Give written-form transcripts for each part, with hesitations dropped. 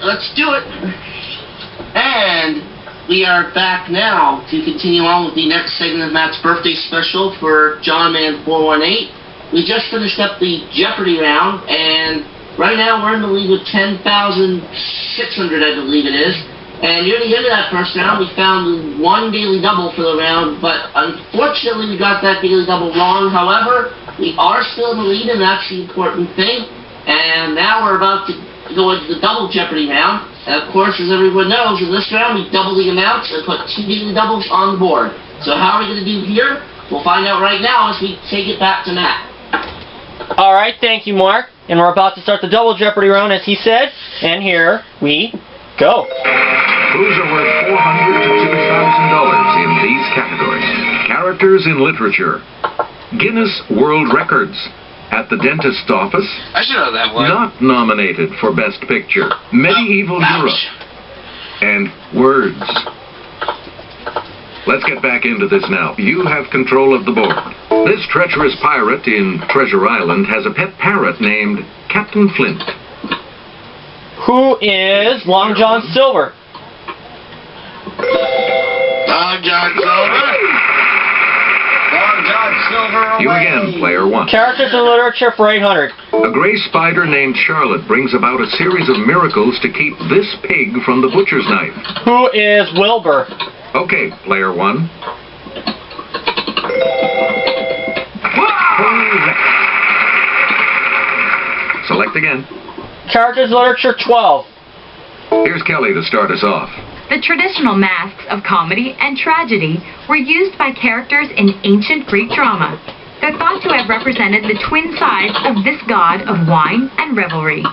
let's do it. And we are back now to continue on with the next segment of Matt's birthday special for JohnMan418. We just finished up the Jeopardy round, and right now we're in the lead with 10,600, I believe it is. And near the end of that first round, we found one daily double for the round, but unfortunately we got that daily double wrong. However, we are still in the lead, and that's the important thing. And now we're about to go into the double Jeopardy round. And of course, as everyone knows, in this round we double the amounts and put 2 daily doubles on the board. So how are we going to do here? We'll find out right now as we take it back to Matt. Alright, thank you, Mark. And we're about to start the double Jeopardy round, as he said. And here we go. Clues are worth $400 to $2,000 in these categories. Characters in literature. Guinness World Records. At the dentist's office. I should know that one. Not nominated for Best Picture. Medieval Europe. And words. Let's get back into this now. You have control of the board. This treacherous pirate in Treasure Island has a pet parrot named Captain Flint. Who is Long John Silver? Long John Silver. Long John Silver away. You again, player one. Characters in literature for 800. A gray spider named Charlotte brings about a series of miracles to keep this pig from the butcher's knife. Who is Wilbur? Okay, player one. Select again. Characters in literature 12. Here's Kelly to start us off. The traditional masks of comedy and tragedy were used by characters in ancient Greek drama. They're thought to have represented the twin sides of this god of wine and revelry.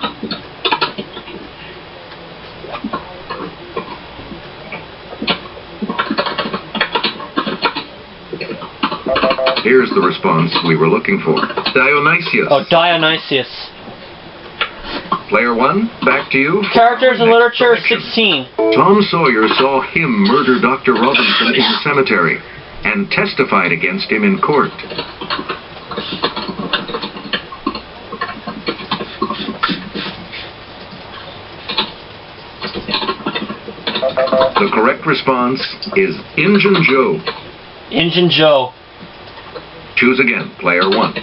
Here's the response we were looking for. Dionysius. Oh, Dionysius. Player one, back to you. Characters in literature 16. Tom Sawyer saw him murder Dr. Robinson in the cemetery and testified against him in court. The correct response is Injun Joe. Injun Joe. Choose again, player one.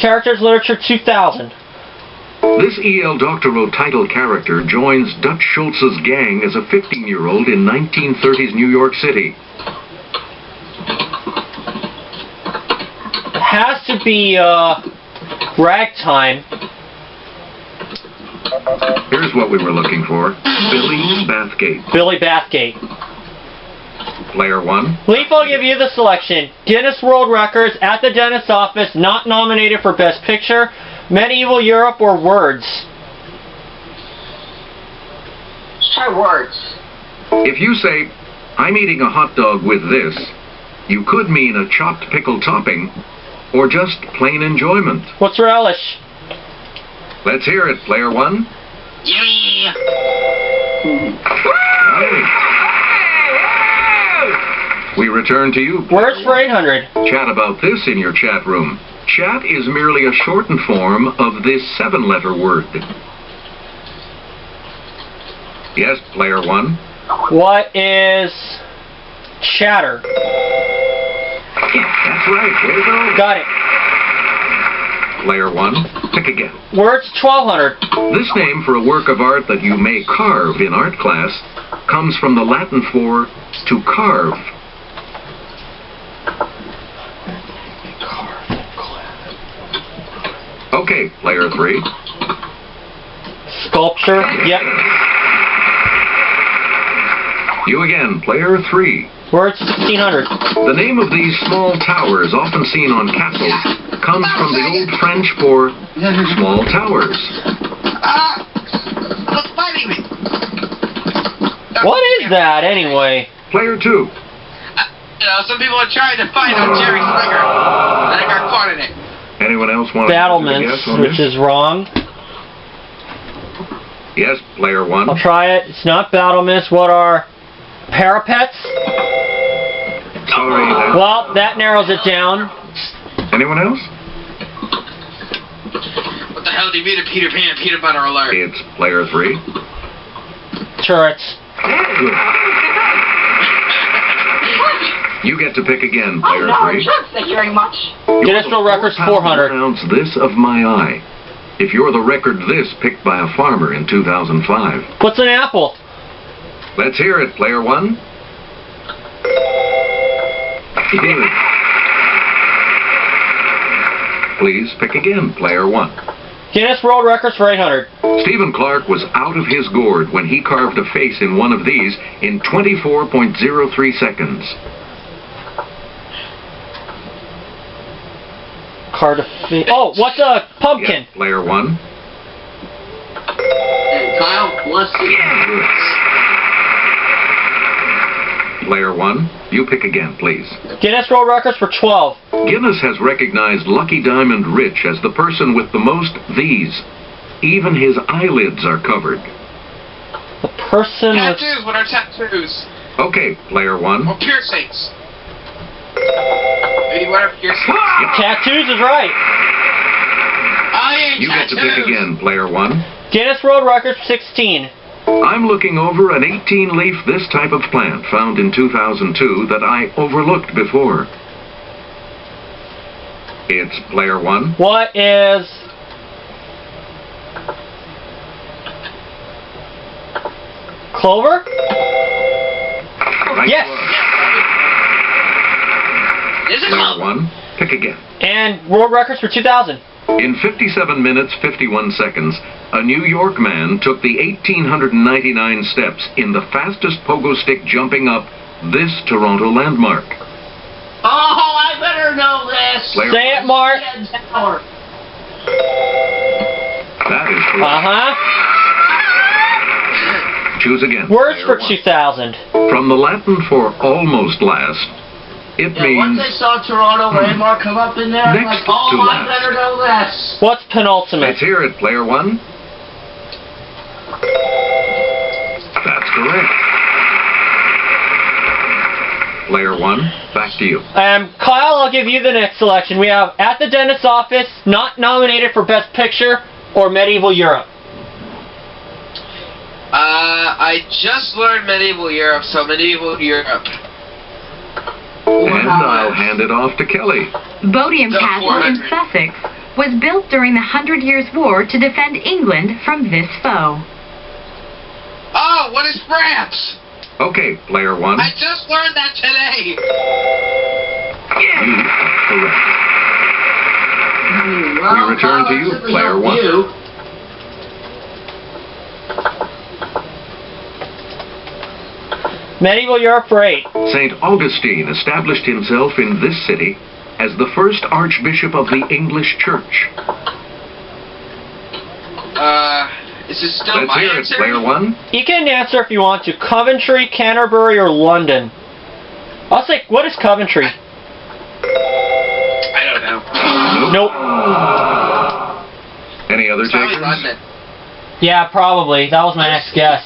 Characters literature 2000. This E.L. Doctorow title character joins Dutch Schultz's gang as a 15-year-old in 1930s New York City. Has to be Ragtime. Here's what we were looking for. Billy Bathgate. Billy Bathgate. Player one. Leaf, I'll give you the selection. Guinness World Records, At the Dentist's Office, not nominated for Best Picture, Medieval Europe, or Words. Let's try words. If you say, I'm eating a hot dog with this, you could mean a chopped pickle topping, or just plain enjoyment. What's relish? Let's hear it, player one. Yeah. Right. We return to you. Words for 800. Chat about this in your chat room. Chat is merely a shortened form of this 7-letter word. Yes, player one. What is chatter? Yeah, that's right. Way to go. Got it. Player one. Pick again. Words 1200. This name for a work of art that you may carve in art class comes from the Latin for to carve. Okay, player three. Sculpture. Yep. You again, player three. Words 1600. The name of these small towers, often seen on castles, comes from the Old French for small towers. What's biting me? What is that, anyway? Player two. Some people are trying to fight on Jerry Springer, and I got caught in it. Anyone else want to Battlements, guess on which this? is wrong. Yes, player one. I'll try it. It's not battlements. What are parapets? Sorry. Well, that narrows it down. Anyone else? What the hell do you mean a Peter Pan peanut butter alert? It's player 3. Turrets. Good. You get to pick again, player 3. Thank you very much. Guinness World Record's 400. Pronounce this of my eye. If you're the record this picked by a farmer in 2005. What's an apple? Let's hear it, player 1. Good. Please pick again, player 1. Guinness World Records for 800. Stephen Clark was out of his gourd when he carved a face in one of these in 24.03 seconds. Oh, what's a pumpkin? Yes, player 1. And Kyle, bless you. Good. Player 1, you pick again, please. Guinness World Records for 12. Guinness has recognized Lucky Diamond Rich as the person with the most these. Even his eyelids are covered. The person with... Tattoos, what are tattoos? Okay, player 1. Or piercings. Maybe what are piercings? Tattoos is right. I ain't You get to tattoos. pick again, player 1. Guinness World Records for 16. I'm looking over an 18-leaf this type of plant found in 2002 that I overlooked before. It's player 1. What is... Clover? Right Yes. Is it Player called? 1, pick again. And World Records for 2000. In 57 minutes, 51 seconds, a New York man took the 1,899 steps in the fastest pogo stick jumping up this Toronto landmark. Oh, I better know this. Player Say it, Mark. That is correct. Uh-huh. Choose again. Words Player for 1. 2000. From the Latin for almost last, it Yeah, once I means... saw Toronto landmark come up in there, I'm Next like, oh, to I last. better know this. What's penultimate? Let's hear it, player 1. That's correct. Player 1, back to you. Kyle, I'll give you the next selection. We have At the Dentist's Office, not nominated for Best Picture, or Medieval Europe. I just learned medieval Europe, so medieval Europe. And I'll hand it off to Kelly. Bodiam The Castle in 400. Sussex was built during the 100 Years' War to defend England from this foe. Oh, what is France? Okay, player 1. I just learned that today. You are correct. Well, We return to you, Kyle, it's player up to 1. you. Medieval Europe for 8. St. Augustine established himself in this city as the first archbishop of the English Church. Is it still Let's my hear it, answer? player 1. You can answer if you want to. Coventry, Canterbury, or London. I'll say, what is Coventry? I don't know. Nope. Any other It's probably takers? London. Yeah, probably. That was my next guess.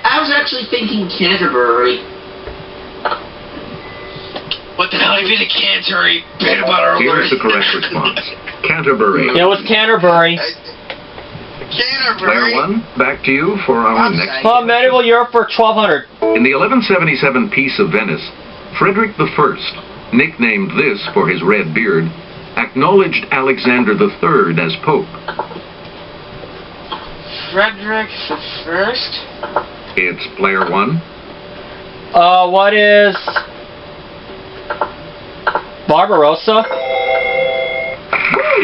I was actually thinking Canterbury. What the hell? I mean a Canterbury peanut butter Here's the alert. correct response. Canterbury. It was Canterbury. Canterbury. Player 1, back to you for our I'm next. Well, Medieval Europe for 1200. In the 1177 Peace of Venice, Frederick I, nicknamed this for his red beard, acknowledged Alexander III as Pope. Frederick the First. It's player 1. What is... Barbarossa?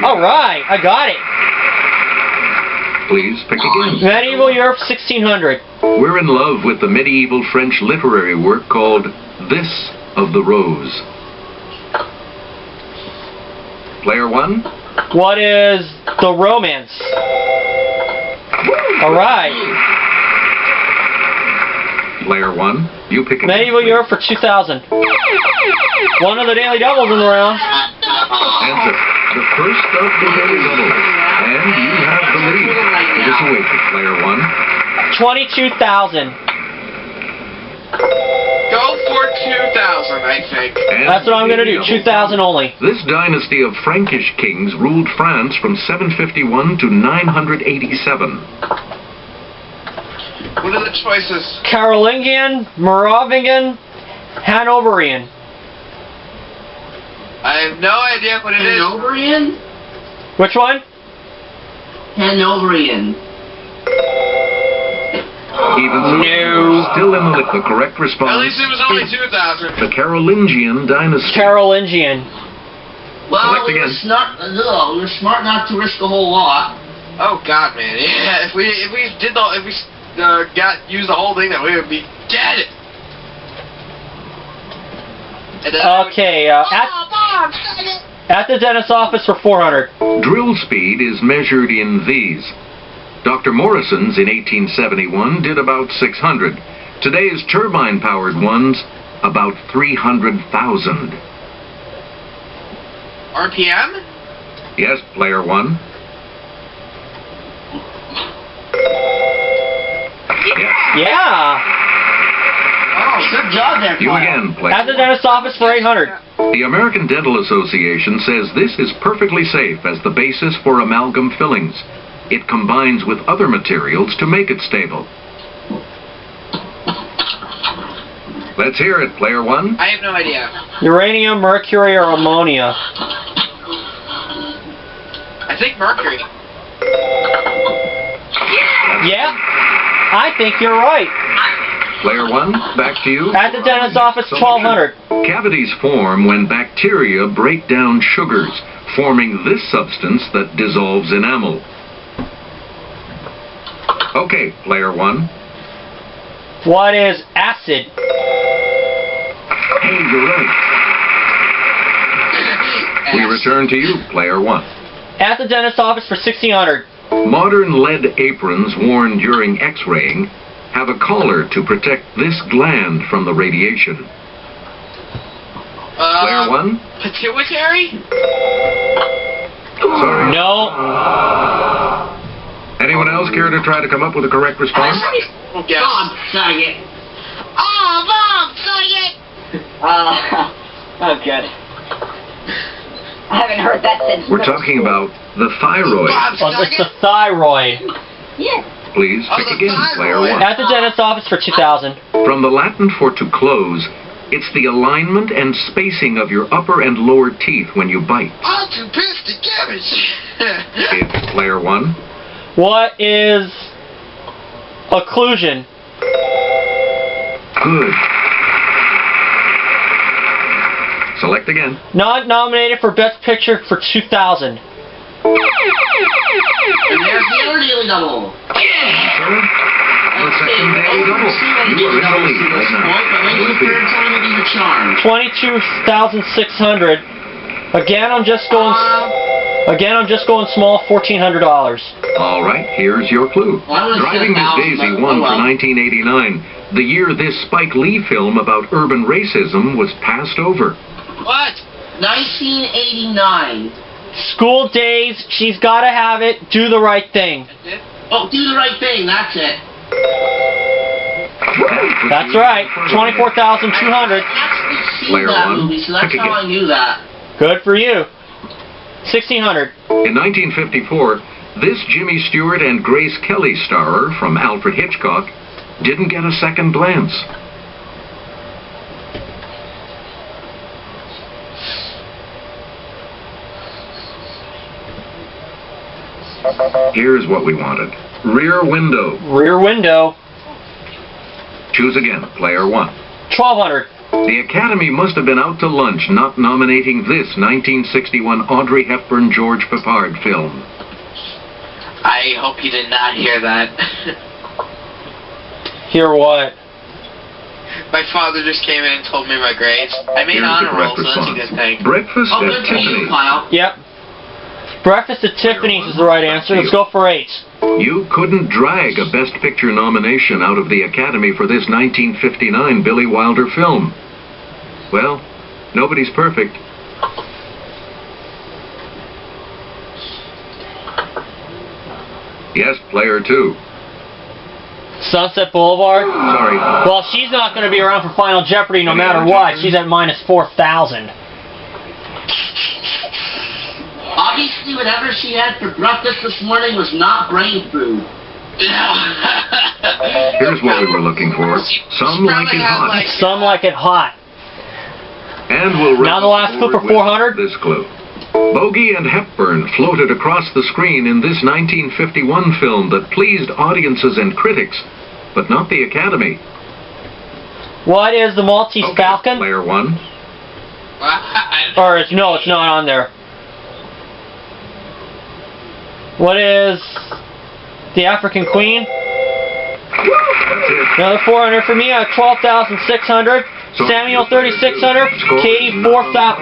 Alright, I got it. Please pick again. Medieval Europe 1600. We're in love with the medieval French literary work called This of the Rose. Player 1. What is the Romance? Alright. Player 1, you pick again. Medieval Europe for 2000. One of the Daily Doubles in the round. Answer. The first of the Daily Double. And you have the lead. It is awaited, player 1. 22,000. Go for 2,000, I think. And That's what I'm going to do. double 2,000 only. This dynasty of Frankish kings ruled France from 751 to 987. What are the choices? Carolingian, Merovingian, Hanoverian. I have no idea what it is. Hanoverian? Which one? Hanoverian. Even so, No. still in the correct At response. least it was only 2,000. The Carolingian dynasty. Carolingian. Well, Select we were again. smart not to risk a whole lot. Oh God, man! Yeah, if we used the whole thing, then we would be dead. And then Okay, at the dentist's office for 400. Drill speed is measured in these. Dr. Morrison's in 1871 did about 600. Today's turbine-powered ones, about 300,000. RPM? Yes, player one. Yes. Yeah. Oh, good job there, You Kyle. again, player At the one. dentist's office for 800. The American Dental Association says this is perfectly safe as the basis for amalgam fillings. It combines with other materials to make it stable. Let's hear it, player one. I have no idea. Uranium, mercury, or ammonia. I think mercury. Yeah. I think you're right. Player one, back to you. At the dentist's office, 1200. Cavities form when bacteria break down sugars, forming this substance that dissolves enamel. Okay, player one. What is acid? Hey, you're right. We return to you, player one. At the dentist's office for 1600. Modern lead aprons worn during x-raying have a collar to protect this gland from the radiation. Player one? Pituitary? Sorry. No. Anyone else care to try to come up with a correct response? Yes. Bob, dang it. Oh, Bob, dang it! Oh, good. I haven't heard that since. We're talking about the thyroid. Bob's Well, it's the nugget? thyroid. Yeah. Please Oh, pick the again, player thyroid. one. At the dentist's office for 2000. From the Latin for to close, it's the alignment and spacing of your upper and lower teeth when you bite. I'm too pissed to give it. It's player one. What is occlusion? Good. Select again. Not nominated for Best Picture for 2000. And there's the other daily double. Sir, the second daily double. You are in the lead right now. But maybe the Let's see. third time will be the charm. 22,600. Again, I'm just going small, $1,400. All right, here's your clue. Well, I would've Driving said Miss 1,000, Daisy but won oh for well. 1989, the year this Spike Lee film about urban racism was passed over. What? 1989. School days, she's got to have it. Do the right thing. Oh, do the right thing. That's it. That's right. 24,200. I actually seen Player that one, movie, so that's pick how again. I knew that. Good for you. 1,600. In 1954, this Jimmy Stewart and Grace Kelly starer from Alfred Hitchcock didn't get a second glance. Here's what we wanted. Rear Window. Rear Window. Choose again, player one. 1,200. The Academy must have been out to lunch not nominating this 1961 Audrey Hepburn George Peppard film. I hope you did not hear that. Hear what? My father just came in and told me my grades. I made Here's the honor roll, correct so that's a good thing. Breakfast Oh, at good for you, Tiffany's. Kyle. Yep. Breakfast at Tiffany's is the right answer. Let's go for 8. You couldn't drag a Best Picture nomination out of the Academy for this 1959 Billy Wilder film. Well, nobody's perfect. Yes, player two. Sunset Boulevard? Sorry. Well, she's not going to be around for Final Jeopardy no matter what. She's at minus 4,000. Obviously, whatever she had for breakfast this morning was not brain food. Here's what we were looking for. Some like it hot. Some like it hot. And we'll Now the last clue for 400. This clue. Bogey and Hepburn floated across the screen in this 1951 film that pleased audiences and critics, but not the Academy. What is the Maltese Okay, Falcon? Player 1. Or no, it's not on there. What is the African Queen? That's it. Another 400 for me. 12,600. Samuel 3,600. Katie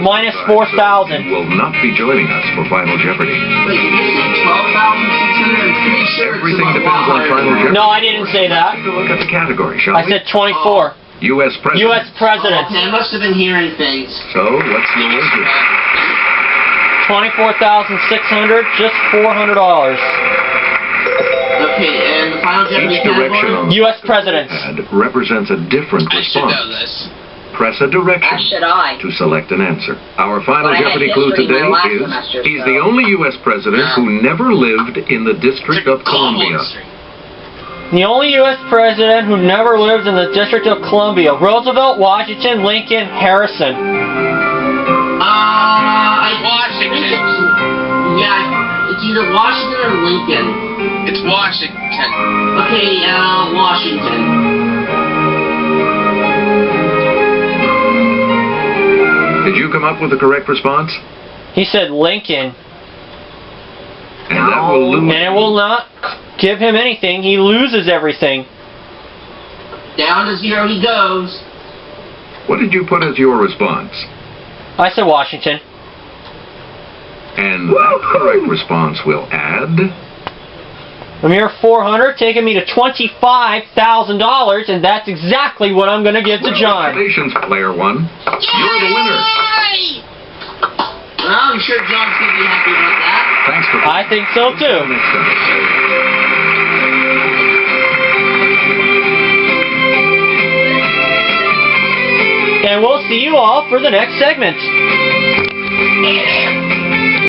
minus 4,000. Will not be joining us for Final Jeopardy. Wait, did you say 12,600? I'm pretty sure it's Everything about depends on Final Jeopardy. No, I didn't say that. Take a look at the category, shall I we? said 24. U.S. President. U.S. President. Okay, I must have been hearing things. So, what's the wager? 24,600. Just $400. Okay, and the Final Jeopardy Each direction on category? U.S. presidents. pad represents a different I should know response. this. Press a direction As should I. to select an answer. Our Final But I had Jeopardy clue history today my last is semester, he's so- the only U.S. president who never lived in the District of Global Columbia. history. The only U.S. president who never lived in the District of Columbia. Roosevelt, Washington, Lincoln, Harrison. Washington. Yeah, it's either Washington or Lincoln. It's Washington. Okay, Washington. Did you come up with the correct response? He said Lincoln. And that will lose. And it will not give him anything. He loses everything. Down to 0 he goes. What did you put as your response? I said Washington. And that correct response will add... A mere 400, taking me to $25,000, and that's exactly what I'm going to give to John. Congratulations, Player 1. You're the winner. Yay! Well, I'm sure John's going to be happy about that. Thanks for... I think so too. Next episode. And we'll see you all for the next segment.